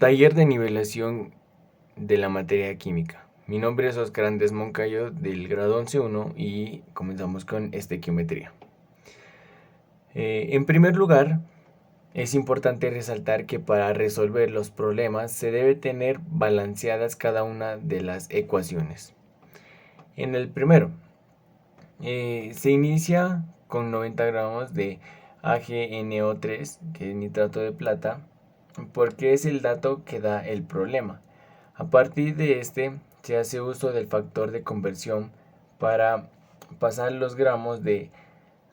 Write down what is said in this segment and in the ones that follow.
Taller de nivelación de la materia química. Mi nombre es Oscar Andrés Moncayo del grado 11.1 y comenzamos con estequiometría. En primer lugar, es importante resaltar que para resolver los problemas se debe tener balanceadas cada una de las ecuaciones. En el primero, se inicia con 90 gramos de AgNO3, que es nitrato de plata, porque es el dato que da el problema. A partir de este, se hace uso del factor de conversión para pasar los gramos de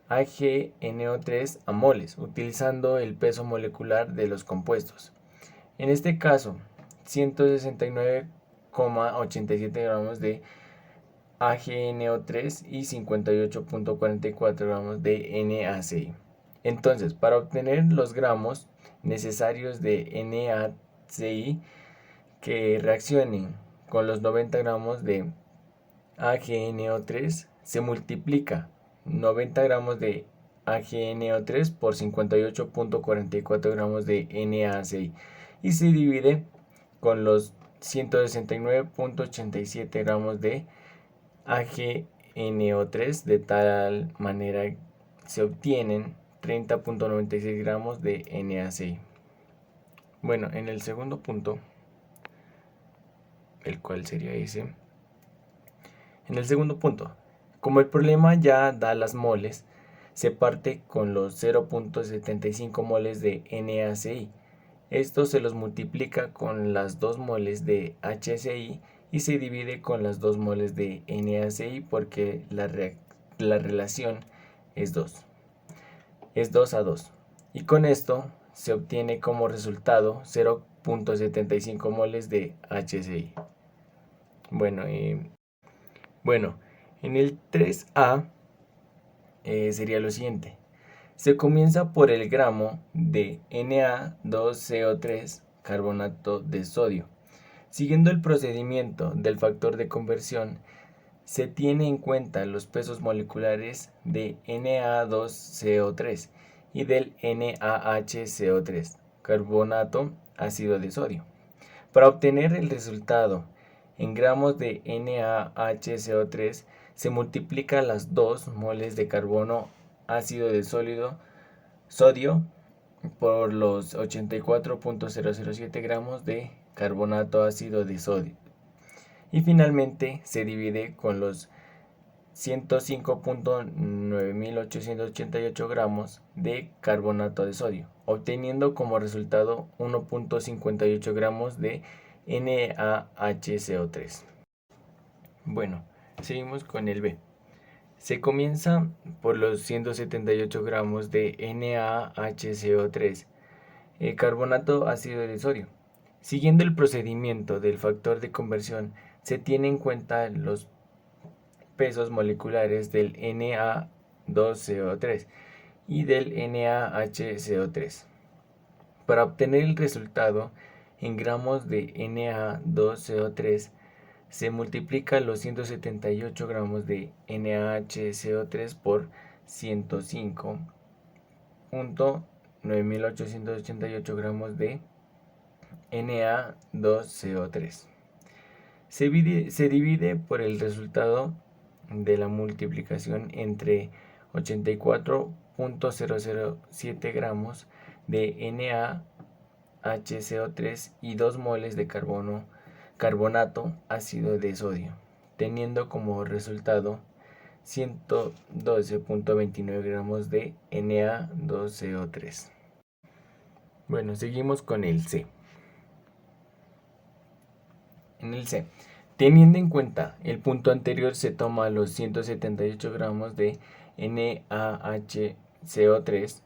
AgNO3 a moles, utilizando el peso molecular de los compuestos. En este caso, 169,87 gramos de AgNO3 y 58,44 gramos de NaCl. Entonces, para obtener los gramos necesarios de NaCl que reaccionen con los 90 gramos de AgNO3, se multiplica 90 gramos de AgNO3 por 58,44 gramos de NaCl y se divide con los 169,87 gramos de AgNO3, de tal manera se obtienen 30,96 gramos de NaCl. Bueno, en el segundo punto, el cual sería ese. En el segundo punto, como el problema ya da las moles, se parte con los 0,75 moles de NaCl. Esto se los multiplica con las 2 moles de HCl y se divide con las 2 moles de NaCl porque la relación es 2. Es 2 a 2. Y con esto se obtiene como resultado 0,75 moles de HCl. Bueno, en el 3A sería lo siguiente. Se comienza por el gramo de Na2CO3, carbonato de sodio. Siguiendo el procedimiento del factor de conversión, se tiene en cuenta los pesos moleculares de Na2CO3 y del NaHCO3, carbonato ácido de sodio. Para obtener el resultado en gramos de NaHCO3, se multiplica las 2 moles de carbono ácido de sodio por los 84,007 gramos de carbonato ácido de sodio. Y finalmente se divide con los 105,9888 gramos de carbonato de sodio, obteniendo como resultado 1,58 gramos de NaHCO3. Bueno, seguimos con el B. Se comienza por los 178 gramos de NaHCO3, carbonato ácido de sodio. Siguiendo el procedimiento del factor de conversión, se tiene en cuenta los pesos moleculares del Na2CO3 y del NaHCO3. Para obtener el resultado en gramos de Na2CO3, se multiplica los 178 gramos de NaHCO3 por 105,9888 gramos de Na2CO3. Se divide por el resultado de la multiplicación entre 84,007 gramos de NaHCO3 y 2 moles de carbonato ácido de sodio, teniendo como resultado 112,29 gramos de Na2CO3. Bueno, seguimos con el C. En el C, teniendo en cuenta el punto anterior, se toma los 178 gramos de NaHCO3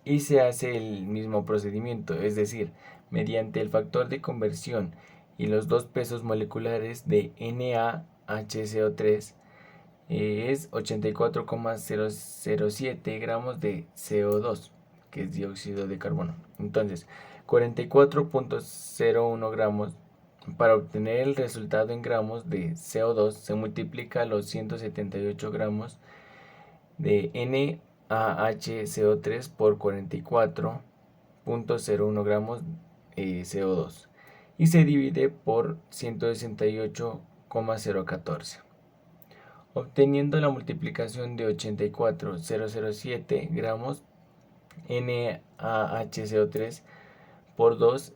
y se hace el mismo procedimiento, es decir, mediante el factor de conversión y los dos pesos moleculares de NaHCO3, es 84,007 gramos de CO2, que es dióxido de carbono. Entonces, 44,01 gramos. Para obtener el resultado en gramos de CO2, se multiplica los 178 gramos de NaHCO3 por 44,01 gramos CO2. y se divide por 168,014, obteniendo la multiplicación de 84,007 gramos NaHCO3 por 2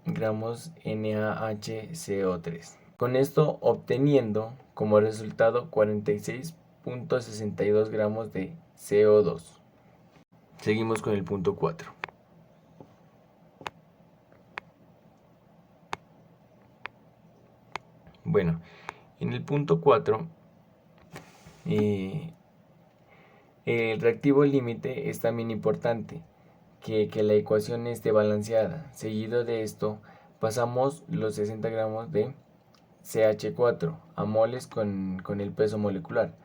gramos NaHCO3. Con esto obteniendo como resultado 46,62 gramos de CO2. Seguimos con el punto 4. Bueno, en el punto 4, el reactivo límite es también importante, que la ecuación esté balanceada. Seguido de esto, pasamos los 60 gramos de CH4 a moles con el peso molecular,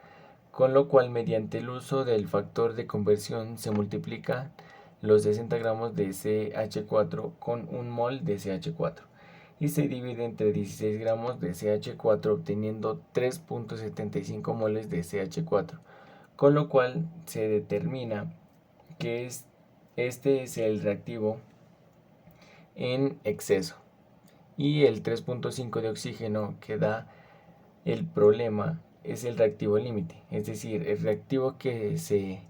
con lo cual mediante el uso del factor de conversión se multiplica los 60 gramos de CH4 con un mol de CH4 y se divide entre 16 gramos de CH4 obteniendo 3,75 moles de CH4, con lo cual se determina que este es el reactivo en exceso y el 3,5 de oxígeno que da el problema es el reactivo límite, es decir, el reactivo que se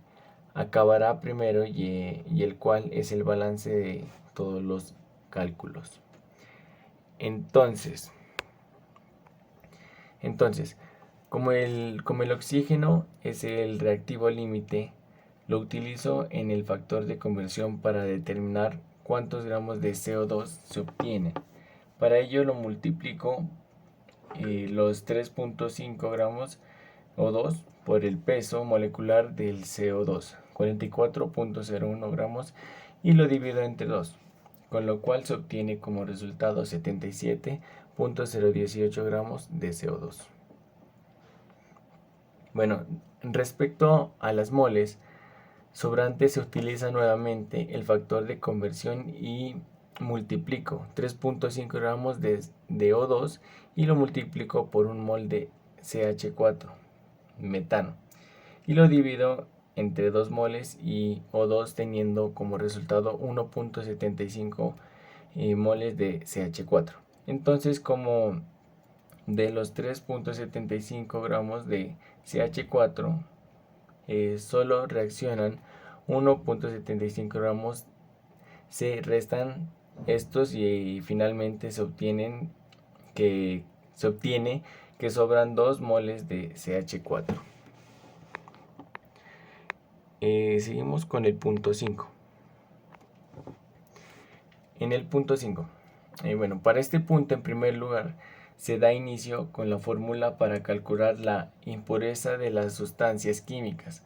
acabará primero y el cual es el balance de todos los cálculos. Entonces como el oxígeno es el reactivo límite, lo utilizo en el factor de conversión para determinar cuántos gramos de CO2 se obtienen. Para ello lo multiplico los 3,5 gramos O2 por el peso molecular del CO2, 44,01 gramos, y lo divido entre 2, con lo cual se obtiene como resultado 77,018 gramos de CO2. Bueno, respecto a las moles sobrantes se utiliza nuevamente el factor de conversión y multiplico 3,5 gramos de O2 y lo multiplico por un mol de CH4, metano, y lo divido entre 2 moles y O2 teniendo como resultado 1,75 moles de CH4. Entonces, como de los 3,75 gramos de CH4 solo reaccionan 1,75 gramos, se restan estos y finalmente se obtiene que sobran 2 moles de CH4. Seguimos con el punto 5. En el punto 5, bueno, para este punto en primer lugar se da inicio con la fórmula para calcular la impureza de las sustancias químicas.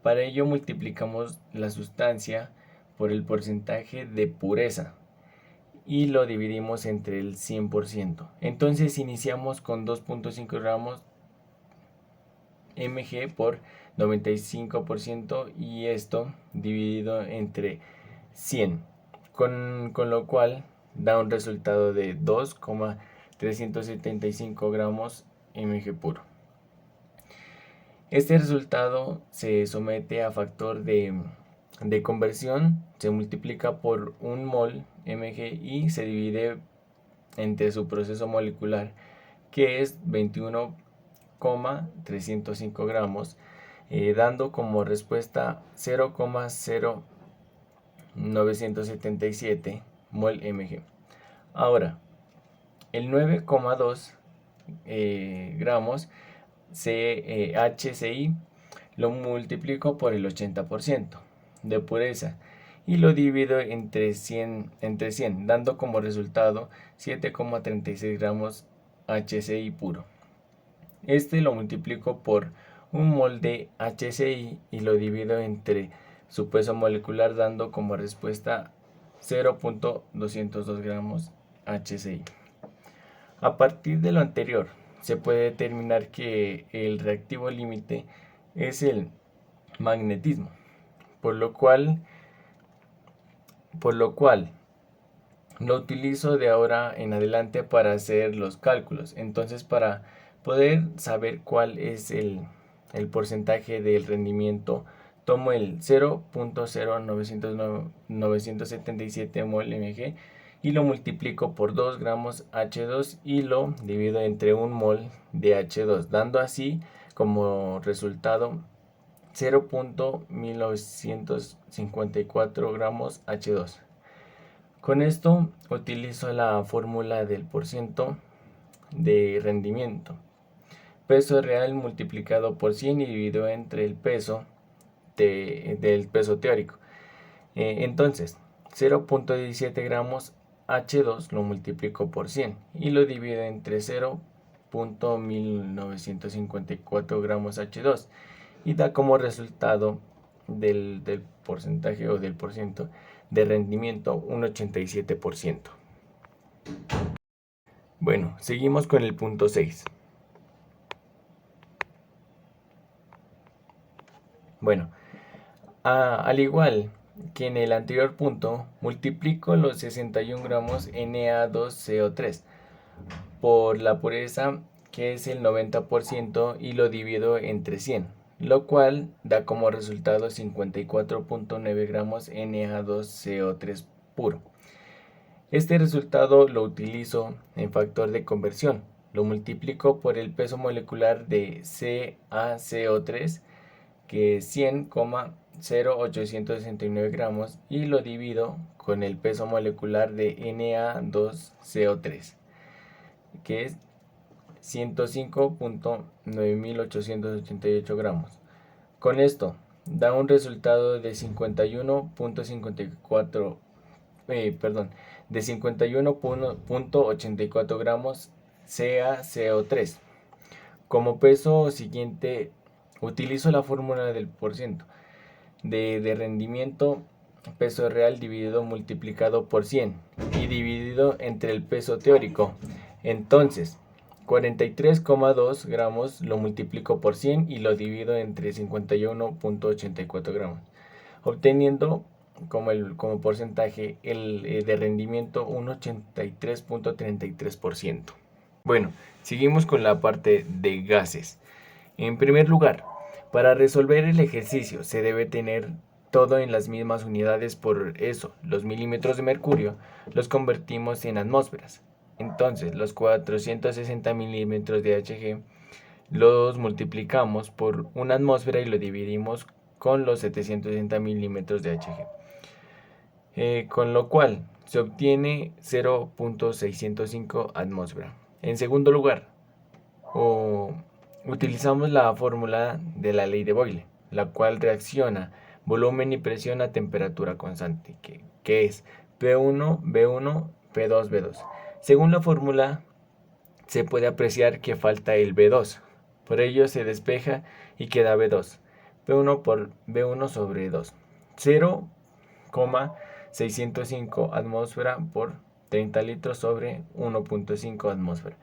Para ello multiplicamos la sustancia por el porcentaje de pureza y lo dividimos entre el 100%. Entonces iniciamos con 2,5 gramos mg por 95% y esto dividido entre 100, con lo cual da un resultado de 2,375 gramos mg puro. Este resultado se somete a factor de conversión, se multiplica por un mol mg y se divide entre su proceso molecular, que es 21,305 gramos, dando como respuesta 0,0977 mol mg. Ahora, el 9,2 gramos HCI lo multiplico por el 80% de pureza y lo divido entre 100, dando como resultado 7,36 gramos HCI puro. Este lo multiplico por un mol de HCI y lo divido entre su peso molecular, dando como respuesta 0,202 gramos HCI. A partir de lo anterior, se puede determinar que el reactivo límite es el magnetismo, por lo cual lo utilizo de ahora en adelante para hacer los cálculos. Entonces, para poder saber cuál es el porcentaje del rendimiento, tomo el 0,0977 mol mg y lo multiplico por 2 gramos H2 y lo divido entre 1 mol de H2, dando así como resultado 0.1954 gramos H2. Con esto utilizo la fórmula del porciento de rendimiento. Peso real multiplicado por 100 y dividido entre el peso del peso teórico. Entonces, 0.17 gramos H2 lo multiplico por 100 y lo divido entre 0.1954 gramos H2 y da como resultado del porcentaje o del porciento de rendimiento un 87%. Bueno, seguimos con el punto 6. Bueno, al igual que en el anterior punto, multiplico los 61 gramos Na2CO3 por la pureza, que es el 90%, y lo divido entre 100, lo cual da como resultado 54.9 gramos Na2CO3 puro. Este resultado lo utilizo en factor de conversión. Lo multiplico por el peso molecular de CaCO3, que es 100,0869 gramos, y lo divido con el peso molecular de Na2CO3, que es 105.9888 gramos. Con esto da un resultado de 51.54 de 51.84 gramos CaCO3. Como peso siguiente, utilizo la fórmula del porciento de rendimiento, peso real dividido multiplicado por 100 y dividido entre el peso teórico. Entonces, 43,2 gramos lo multiplico por 100 y lo divido entre 51.84 gramos, obteniendo como porcentaje de rendimiento un 83.33%. Bueno, seguimos con la parte de gases. En primer lugar, para resolver el ejercicio se debe tener todo en las mismas unidades, por eso los milímetros de mercurio los convertimos en atmósferas. Entonces los 460 milímetros de Hg los multiplicamos por una atmósfera y lo dividimos con los 760 milímetros de Hg. Con lo cual se obtiene 0.605 atmósfera. En segundo lugar, utilizamos la fórmula de la ley de Boyle, la cual reacciona volumen y presión a temperatura constante, que es P1, B1, P2, B2. Según la fórmula, se puede apreciar que falta el B2, por ello se despeja y queda B2, P1 por B1 sobre 2, 0,605 atmósfera por 30 litros sobre 1.5 atmósfera.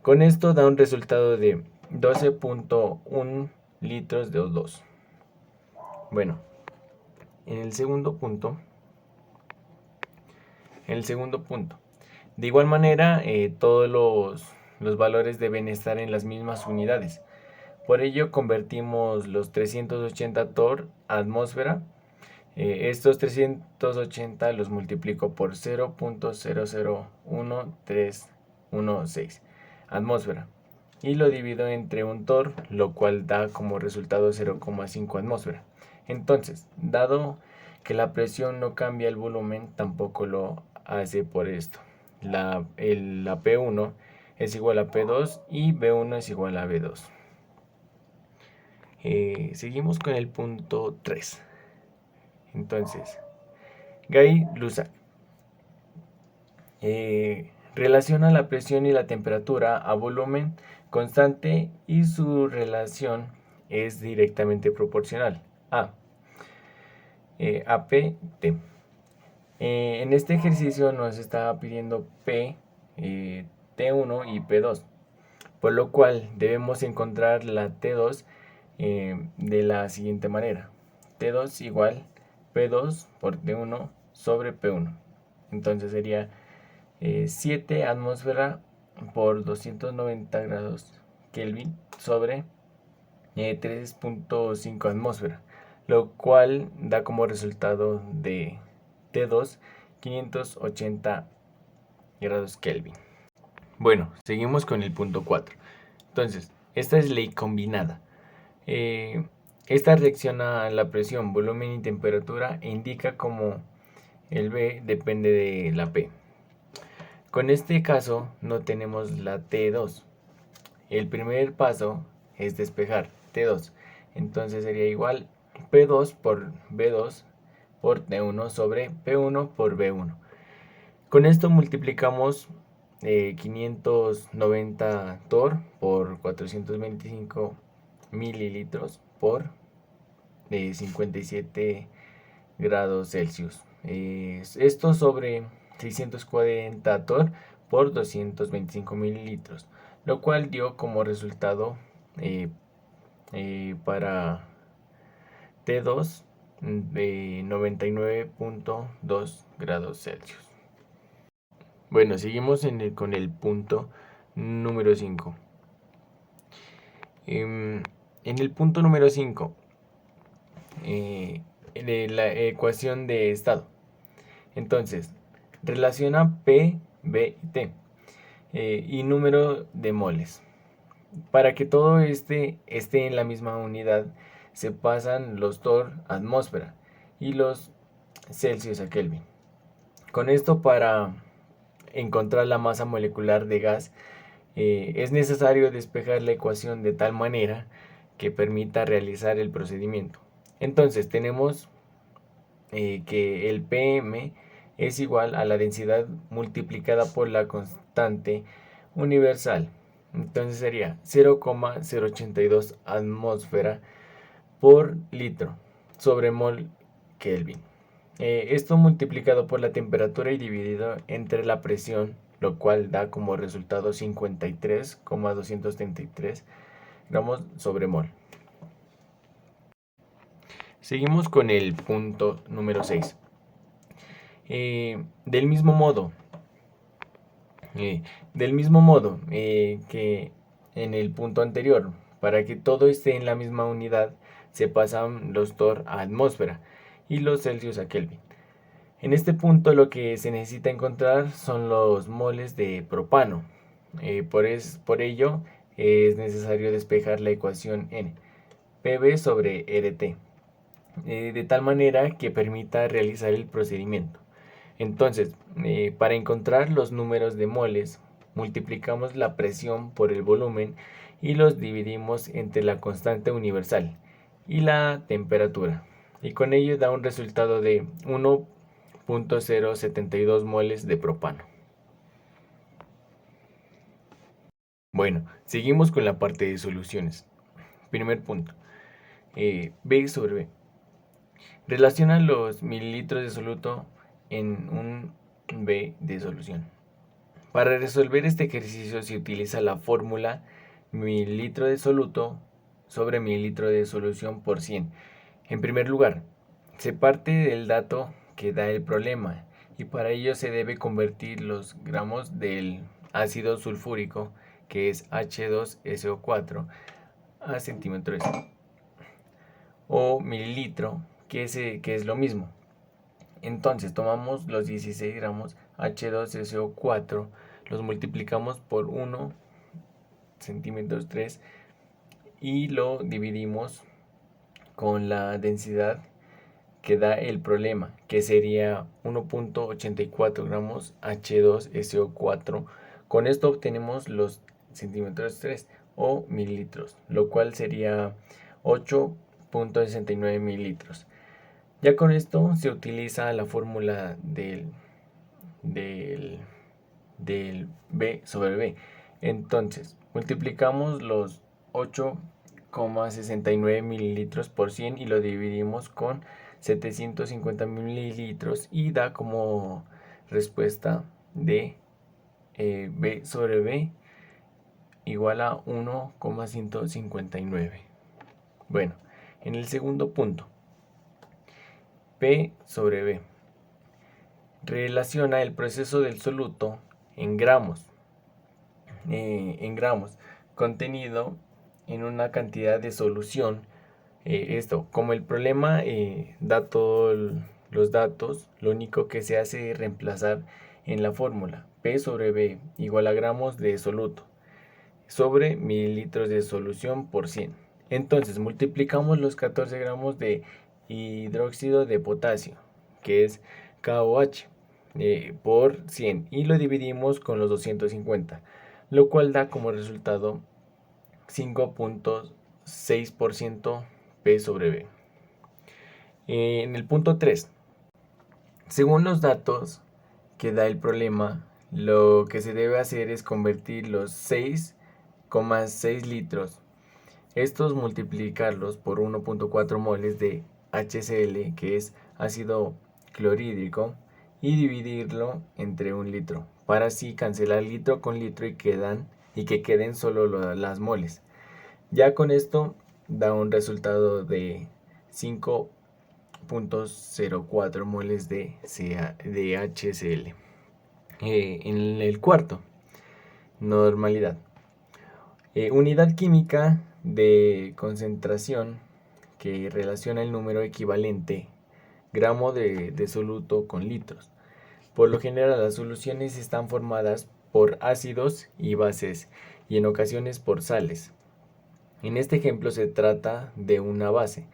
Con esto da un resultado de 12.1 litros de O2. Bueno, en el segundo punto, de igual manera, todos los valores deben estar en las mismas unidades. Por ello convertimos los 380 torr a atmósfera. Estos 380 los multiplico por 0.001316 atmósfera y lo divido entre un torr, lo cual da como resultado 0,5 atmósfera. Entonces, dado que la presión no cambia el volumen, tampoco lo hace por esto. La P1 es igual a P2 y B1 es igual a B2. Seguimos con el punto 3. Entonces, Gay-Lussac relaciona la presión y la temperatura a volumen constante y su relación es directamente proporcional a APT. En este ejercicio nos está pidiendo P, T1 y P2, por lo cual debemos encontrar la T2 de la siguiente manera: T2 igual P2 por T1 sobre P1. Entonces sería 7 atmósfera por 290 grados Kelvin sobre 3.5 atmósfera, lo cual da como resultado de T2 580 grados Kelvin. Bueno, seguimos con el punto 4. Entonces, esta es ley combinada. Esta reacciona a la presión, volumen y temperatura e indica cómo el B depende de la P. Con este caso no tenemos la T2. El primer paso es despejar T2. Entonces sería igual P2 por B2 por T1 sobre P1 por B1. Con esto multiplicamos 590 torr por 425 mililitros por 57 grados Celsius. Esto sobre 640 torr por 225 mililitros, lo cual dio como resultado para T2 de 99.2 grados Celsius. Bueno, seguimos con el punto número 5. En el punto número 5, la ecuación de estado. Entonces, relaciona P, B y T y número de moles. Para que todo esté en la misma unidad, se pasan los torr a atmósfera y los Celsius a Kelvin. Con esto, para encontrar la masa molecular de gas, es necesario despejar la ecuación de tal manera que permita realizar el procedimiento. Entonces tenemos que el PM es igual a la densidad multiplicada por la constante universal. Entonces sería 0,082 atmósfera por litro sobre mol Kelvin. Esto multiplicado por la temperatura y dividido entre la presión, lo cual da como resultado 53,233 gramos sobre mol. Seguimos con el punto número 6. Del mismo modo que en el punto anterior, para que todo esté en la misma unidad, se pasan los torr a atmósfera y los Celsius a Kelvin. En este punto lo que se necesita encontrar son los moles de propano. Por ello es necesario despejar la ecuación N, PV sobre RT, de tal manera que permita realizar el procedimiento. Entonces, para encontrar los números de moles, multiplicamos la presión por el volumen y los dividimos entre la constante universal y la temperatura. Y con ello da un resultado de 1,072 moles de propano. Bueno, seguimos con la parte de soluciones. Primer punto. B sobre B. Relaciona los mililitros de soluto en un B de solución. Para resolver este ejercicio se utiliza la fórmula mililitro de soluto sobre mililitro de solución por 100. En primer lugar, se parte del dato que da el problema y para ello se debe convertir los gramos del ácido sulfúrico, que es H2SO4, a centímetros o mililitro, que es lo mismo. Entonces tomamos los 16 gramos H2SO4, los multiplicamos por 1 centímetros 3 y lo dividimos con la densidad que da el problema, que sería 1,84 gramos H2SO4. Con esto obtenemos los centímetros 3 o mililitros, lo cual sería 8,69 mililitros. Ya con esto se utiliza la fórmula del B sobre B. Entonces, multiplicamos los 8,69 mililitros por 100 y lo dividimos con 750 mililitros y da como respuesta de B sobre B igual a 1,159. Bueno, en el segundo punto, P sobre B relaciona el proceso del soluto en gramos contenido en una cantidad de solución. Esto, como el problema da todos los datos, lo único que se hace es reemplazar en la fórmula P sobre B igual a gramos de soluto sobre mililitros de solución por 100. Entonces multiplicamos los 14 gramos de hidróxido de potasio, que es KOH, por 100 y lo dividimos con los 250, lo cual da como resultado 5.6% P sobre B. En el punto 3, según los datos que da el problema, lo que se debe hacer es convertir los 6,6 litros, estos multiplicarlos por 1.4 moles de HCl, que es ácido clorhídrico, y dividirlo entre un litro, para así cancelar litro con litro y que queden solo las moles. Ya con esto da un resultado de 5.04 moles de HCl. En el cuarto, normalidad. Unidad química de concentración que relaciona el número equivalente gramo de soluto con litros. Por lo general las soluciones están formadas por ácidos y bases y en ocasiones por sales. En este ejemplo se trata de una base.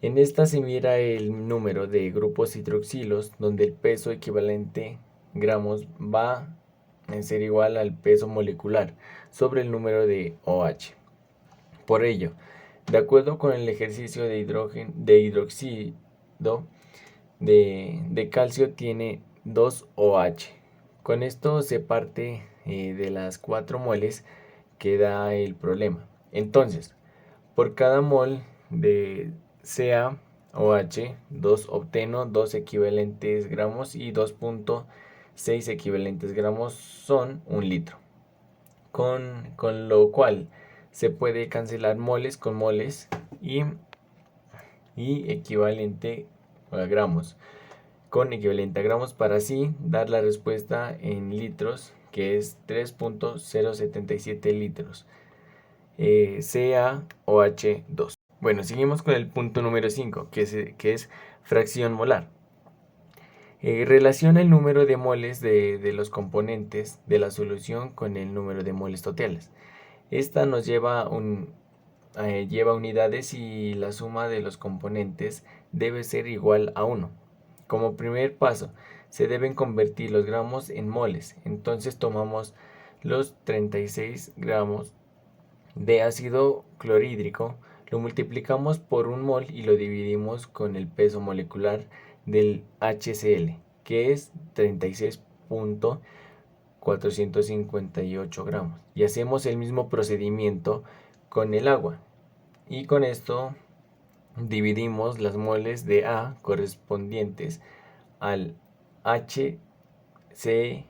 En esta se mira el número de grupos hidroxilos donde el peso equivalente gramos va a ser igual al peso molecular sobre el número de OH. Por ello, de acuerdo con el ejercicio de hidróxido de calcio tiene 2 OH. Con esto se parte de las 4 moles que da el problema. Entonces, por cada mol de CaOH, 2 obtengo 2 equivalentes gramos y 2.6 equivalentes gramos son 1 litro. Con lo cual se puede cancelar moles con moles y equivalente a gramos con equivalente a gramos para así dar la respuesta en litros, que es 3.077 litros. CaOH2. Bueno, seguimos con el punto número 5, que es fracción molar. Relaciona el número de moles de los componentes de la solución con el número de moles totales. Esta nos lleva unidades y la suma de los componentes debe ser igual a 1. Como primer paso, se deben convertir los gramos en moles. Entonces tomamos los 36 gramos de ácido clorhídrico, lo multiplicamos por 1 mol y lo dividimos con el peso molecular del HCl, que es 36.458 gramos. Y hacemos el mismo procedimiento con el agua. Y con esto dividimos las moles de A correspondientes al HCI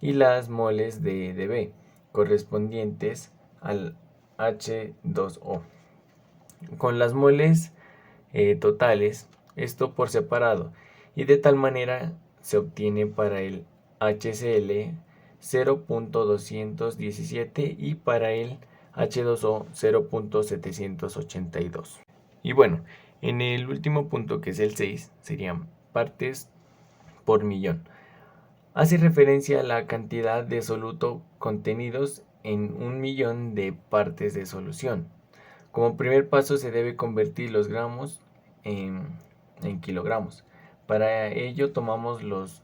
y las moles de B correspondientes al H2O. Con las moles totales, esto por separado, y de tal manera se obtiene para el HCl 0.217 y para el H2O 0.782. Y bueno, en el último punto, que es el 6, serían partes por millón. Hace referencia a la cantidad de soluto contenidos en 1 millón de partes de solución. Como primer paso se debe convertir los gramos en kilogramos. Para ello tomamos los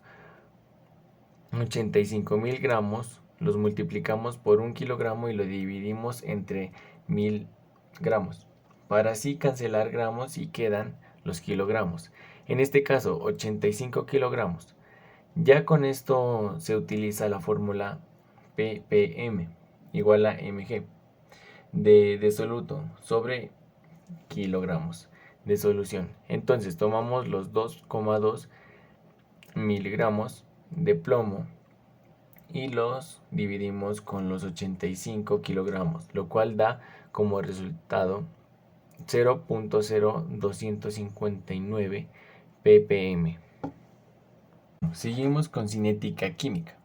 85.000 gramos, los multiplicamos por 1 kilogramo y lo dividimos entre 1000 gramos. Para así cancelar gramos y quedan los kilogramos. En este caso 85 kilogramos. Ya con esto se utiliza la fórmula ppm igual a mg de soluto sobre kilogramos de solución. Entonces tomamos los 2,2 miligramos de plomo y los dividimos con los 85 kilogramos, lo cual da como resultado 0.0259 ppm. Seguimos con cinética química.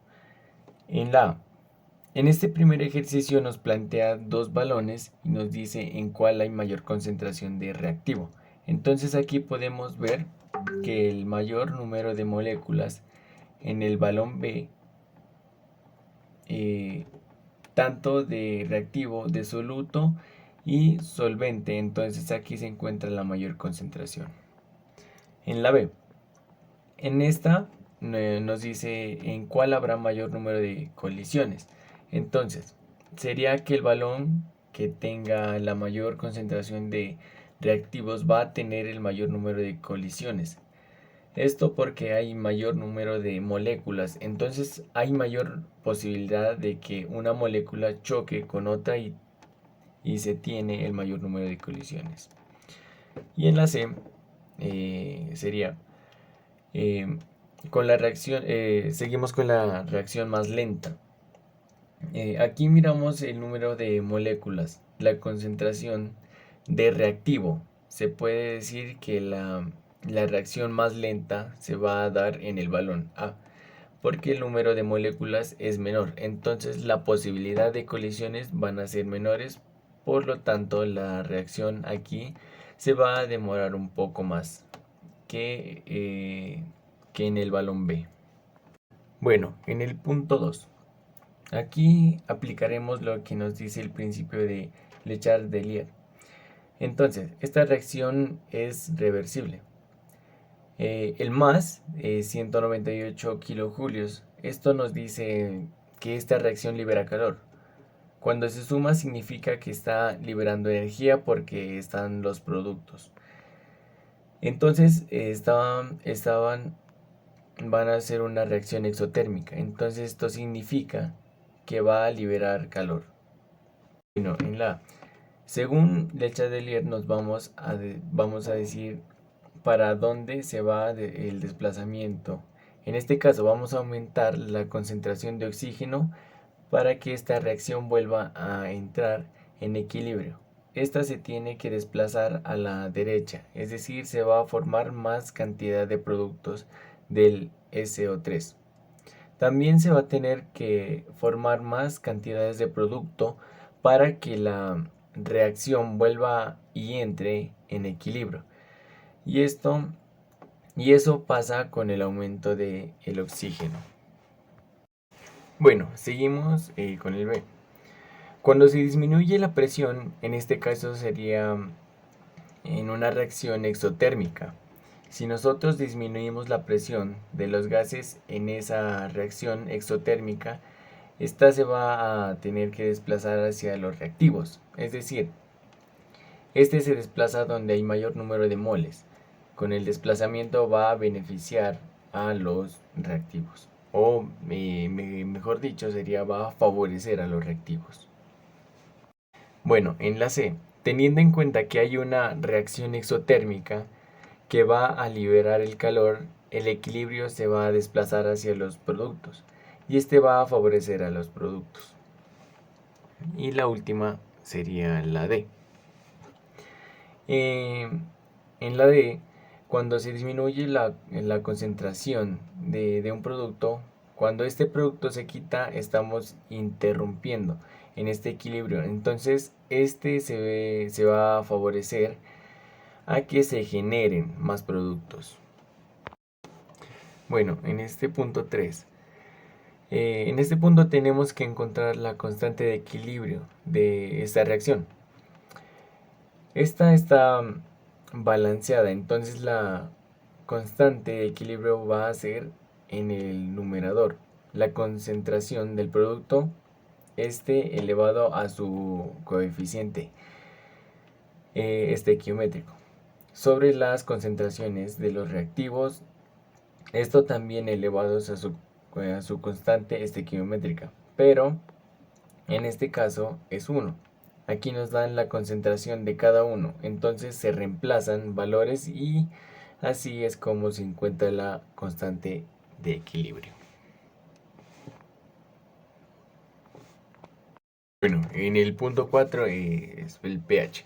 En este primer ejercicio nos plantea 2 balones y nos dice en cuál hay mayor concentración de reactivo. Entonces aquí podemos ver que el mayor número de moléculas en el balón B, tanto de reactivo, de soluto y solvente. Entonces aquí se encuentra la mayor concentración. En la B, en esta nos dice en cuál habrá mayor número de colisiones. Entonces, sería que el balón que tenga la mayor concentración de reactivos va a tener el mayor número de colisiones. Esto porque hay mayor número de moléculas, entonces hay mayor posibilidad de que una molécula choque con otra y se tiene el mayor número de colisiones. Y en la C sería con la reacción, seguimos con la reacción más lenta. Aquí miramos el número de moléculas, la concentración de reactivo. Se puede decir que la reacción más lenta se va a dar en el balón A, porque el número de moléculas es menor. Entonces la posibilidad de colisiones van a ser menores. Por lo tanto, la reacción aquí se va a demorar un poco más que en el balón B. Bueno, en el punto 2. Aquí aplicaremos lo que nos dice el principio de Le Chatelier. Entonces, esta reacción es reversible. El más, 198 kilojulios, esto nos dice que esta reacción libera calor. Cuando se suma significa que está liberando energía porque están los productos. Entonces, van a hacer una reacción exotérmica. Entonces, esto significa que va a liberar calor. Bueno, según Le Chatelier nos vamos a decir para dónde se va el desplazamiento. En este caso vamos a aumentar la concentración de oxígeno para que esta reacción vuelva a entrar en equilibrio. Esta se tiene que desplazar a la derecha, es decir, se va a formar más cantidad de productos del SO3. También se va a tener que formar más cantidades de producto para que la reacción vuelva y entre en equilibrio. Y eso pasa con el aumento del oxígeno. Bueno, seguimos con el B. Cuando se disminuye la presión, en este caso sería en una reacción exotérmica. Si nosotros disminuimos la presión de los gases en esa reacción exotérmica, esta se va a tener que desplazar hacia los reactivos. Es decir, este se desplaza donde hay mayor número de moles. Con el desplazamiento va a beneficiar a los reactivos. O mejor dicho, va a favorecer a los reactivos. Bueno, en la C, teniendo en cuenta que hay una reacción exotérmica que va a liberar el calor, el equilibrio se va a desplazar hacia los productos y este va a favorecer a los productos. Y la última sería la D. En la D, cuando se disminuye la concentración de un producto, cuando este producto se quita, estamos interrumpiendo en este equilibrio. Entonces, este se va a favorecer a que se generen más productos. Bueno, en este punto 3. En este punto tenemos que encontrar la constante de equilibrio de esta reacción. Esta está balanceada, entonces la constante de equilibrio va a ser en el numerador la concentración del producto elevado a su coeficiente estequiométrico sobre las concentraciones de los reactivos, esto también elevados a su constante estequiométrica, pero en este caso es 1. Aquí nos dan la concentración de cada uno, entonces se reemplazan valores y así es como se encuentra la constante de equilibrio. Bueno, en el punto 4 es el pH.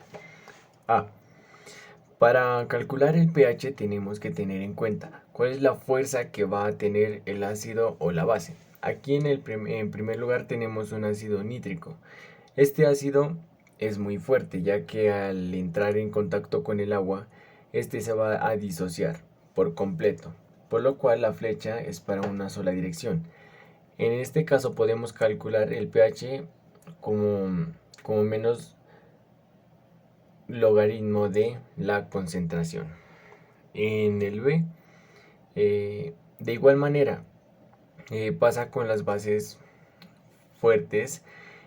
Para calcular el pH tenemos que tener en cuenta cuál es la fuerza que va a tener el ácido o la base. Aquí en primer lugar tenemos un ácido nítrico. Este ácido es muy fuerte ya que al entrar en contacto con el agua, este se va a disociar. por completo, por lo cual la flecha es para una sola dirección. En este caso podemos calcular el pH como menos logaritmo de la concentración. En el B, de igual manera, pasa con las bases fuertes.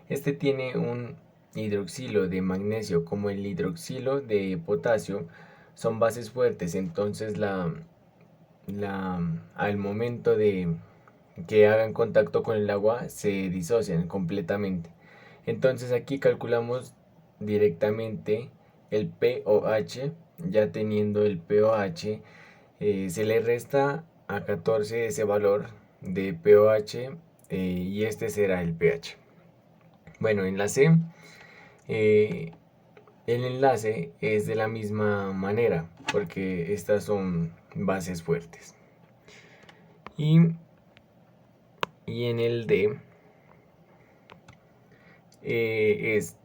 Este tiene un hidroxilo de magnesio como el hidroxilo de potasio. Son bases fuertes, entonces al momento de que hagan contacto con el agua se disocian completamente. Entonces aquí calculamos directamente el pOH. Ya teniendo el pOH, se le resta a 14 ese valor de pOH, y este será el pH. Bueno, en la C, eh, el enlace es de la misma manera porque estas son bases fuertes. Y en el D, es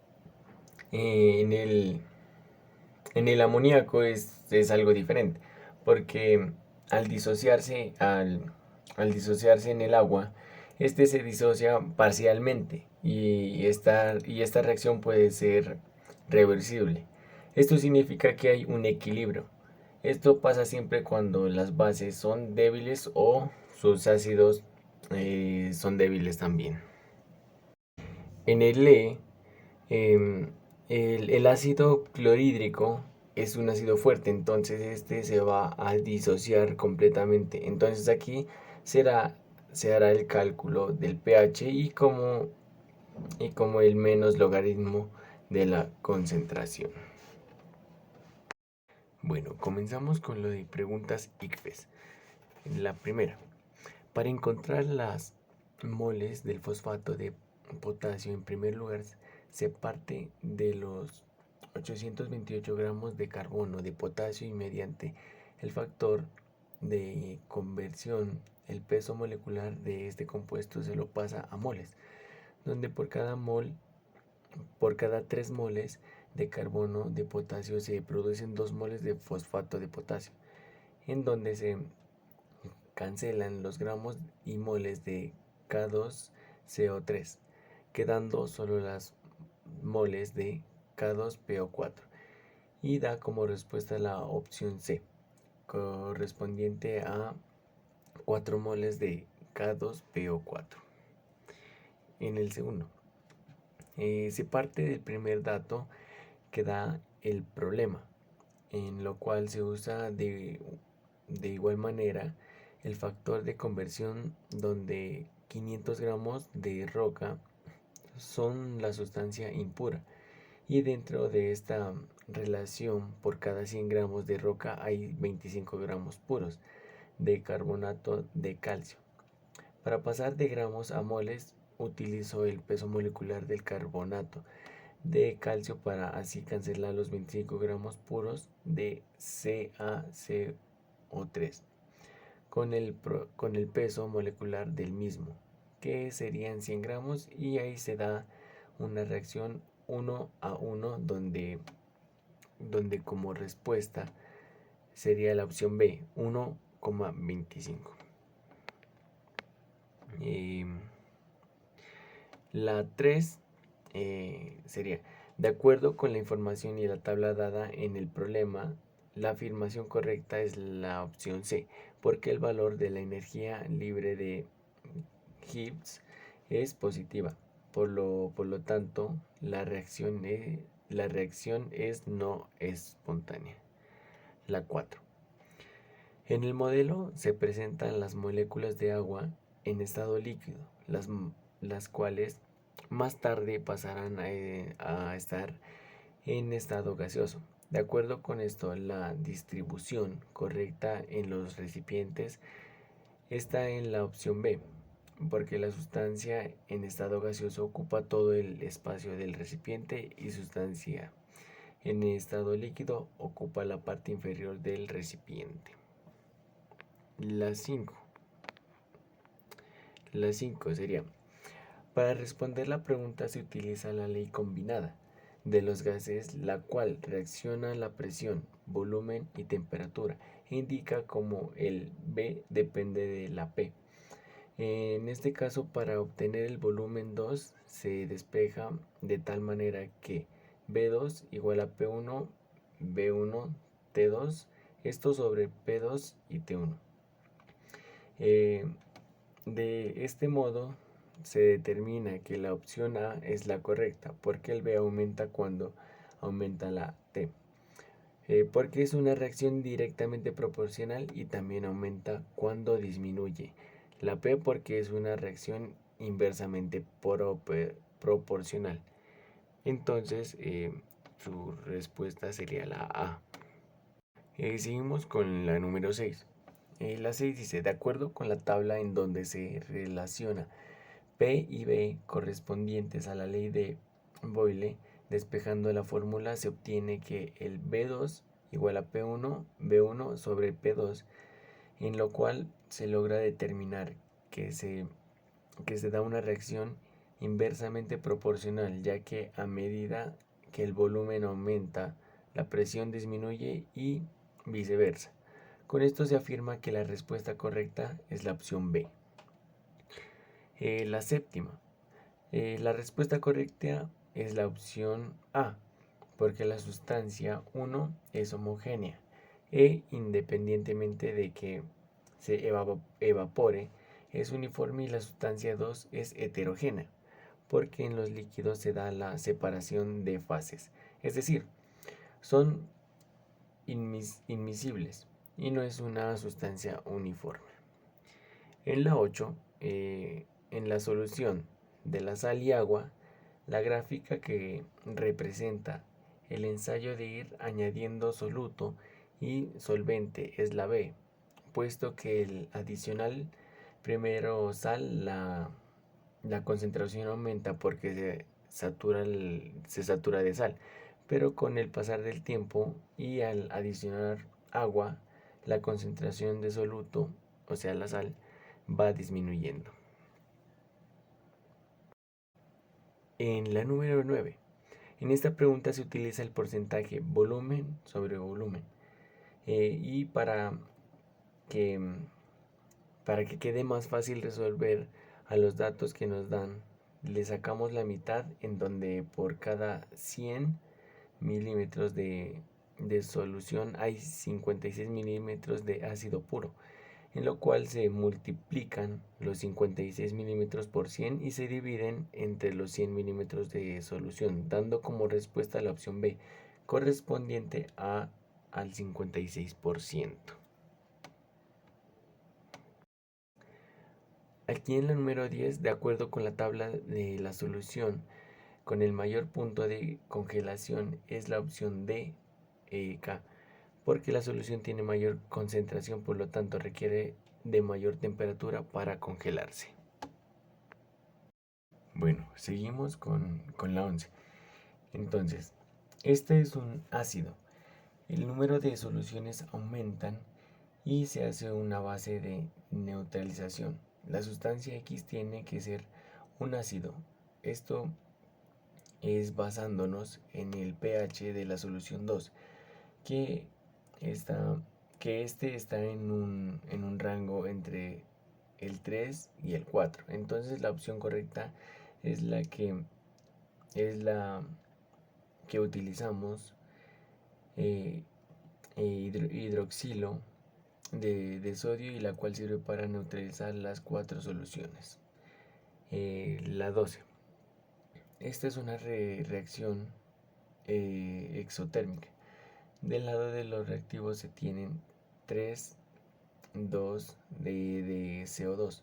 en el amoníaco es algo diferente, porque al disociarse, al disociarse en el agua, este se disocia parcialmente y esta reacción puede ser reversible. Esto significa que hay un equilibrio. Esto pasa siempre cuando las bases son débiles o sus ácidos son débiles también. En el E, em, el ácido clorhídrico es un ácido fuerte, entonces este se va a disociar completamente. Entonces aquí se hará el cálculo del pH y como el menos logaritmo de la concentración. Bueno, comenzamos con lo de preguntas ICFES. La primera, para encontrar las moles del fosfato de potasio, en primer lugar se parte de los 828 gramos de carbono de potasio y mediante el factor de conversión el peso molecular de este compuesto se lo pasa a moles, donde por cada 3 moles de carbono de potasio se producen 2 moles de fosfato de potasio, en donde se cancelan los gramos y moles de K2CO3, quedando solo las moles de K2PO4, y da como respuesta la opción C, correspondiente a 4 moles de K2PO4. En el segundo, se parte del primer dato que da el problema, en lo cual se usa de igual manera el factor de conversión, donde 500 gramos de roca son la sustancia impura, y dentro de esta relación por cada 100 gramos de roca hay 25 gramos puros de carbonato de calcio. Para pasar de gramos a moles utilizo el peso molecular del carbonato de calcio para así cancelar los 25 gramos puros de CaCO3 con el peso molecular del mismo, que serían 100 gramos, y ahí se da una reacción 1 a 1 donde como respuesta sería la opción B, 1,25. La 3 sería, de acuerdo con la información y la tabla dada en el problema, la afirmación correcta es la opción C, porque el valor de la energía libre de Gibbs es positiva. Por lo tanto, la reacción es no espontánea. La 4. En el modelo se presentan las moléculas de agua en estado líquido, las cuales más tarde pasarán a estar en estado gaseoso. De acuerdo con esto, la distribución correcta en los recipientes está en la opción B, porque la sustancia en estado gaseoso ocupa todo el espacio del recipiente y sustancia en estado líquido ocupa la parte inferior del recipiente. La 5. La 5 sería, para responder la pregunta se utiliza la ley combinada de los gases, la cual reacciona a la presión volumen y temperatura e indica como el B depende de la P. En este caso, para obtener el volumen 2 se despeja de tal manera que B2 igual a P1, B1, T2, esto sobre P2 y T1. De este modo se determina que la opción A es la correcta, porque el B aumenta cuando aumenta la T. Porque es una reacción directamente proporcional y también aumenta cuando disminuye. La P porque es una reacción inversamente proporcional. Entonces, su respuesta sería la A. Seguimos con la número 6. La 6 dice, de acuerdo con la tabla en donde se relaciona P y B correspondientes a la ley de Boyle, despejando la fórmula se obtiene que el B2 igual a P1, B1 sobre P2, en lo cual se logra determinar que se da una reacción inversamente proporcional, ya que a medida que el volumen aumenta, la presión disminuye y viceversa. Con esto se afirma que la respuesta correcta es la opción B. La séptima. La respuesta correcta es la opción A, porque la sustancia 1 es homogénea e independientemente de que se evapore, es uniforme y la sustancia 2 es heterogénea, porque en los líquidos se da la separación de fases, es decir, son inmiscibles y no es una sustancia uniforme. En la 8, en la solución de la sal y agua, la gráfica que representa el ensayo de ir añadiendo soluto y solvente es la B, puesto que el adicional primero sal, la concentración aumenta porque se satura de sal, pero con el pasar del tiempo y al adicionar agua, la concentración de soluto, o sea la sal, va disminuyendo. En la número 9, en esta pregunta se utiliza el porcentaje volumen sobre volumen. Y que, para que quede más fácil resolver a los datos que nos dan, le sacamos la mitad, en donde por cada 100 milímetros de solución hay 56 milímetros de ácido puro, en lo cual se multiplican los 56 milímetros por 100 y se dividen entre los 100 milímetros de solución, dando como respuesta la opción B, correspondiente al 56%. Aquí en la número 10, de acuerdo con la tabla de la solución, con el mayor punto de congelación es la opción D, K, porque la solución tiene mayor concentración, por lo tanto requiere de mayor temperatura para congelarse. Bueno, seguimos con la 11. Entonces, este es un ácido. El número de soluciones aumentan y se hace una base de neutralización. La sustancia X tiene que ser un ácido. Esto es basándonos en el pH de la solución 2, que, está, que este está en un rango entre el 3 y el 4. Entonces la opción correcta es la que utilizamos, hidroxilo de sodio, y la cual sirve para neutralizar las 4 soluciones. La 12. Esta es una reacción exotérmica. Del lado de los reactivos se tienen 3, 2 de CO2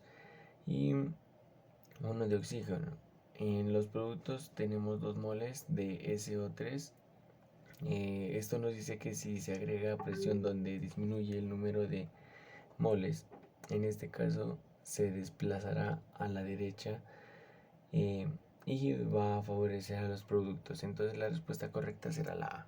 y 1 de oxígeno. En los productos tenemos 2 moles de SO3. Esto nos dice que si se agrega presión donde disminuye el número de moles, en este caso se desplazará a la derecha, y va a favorecer a los productos. Entonces la respuesta correcta será la A.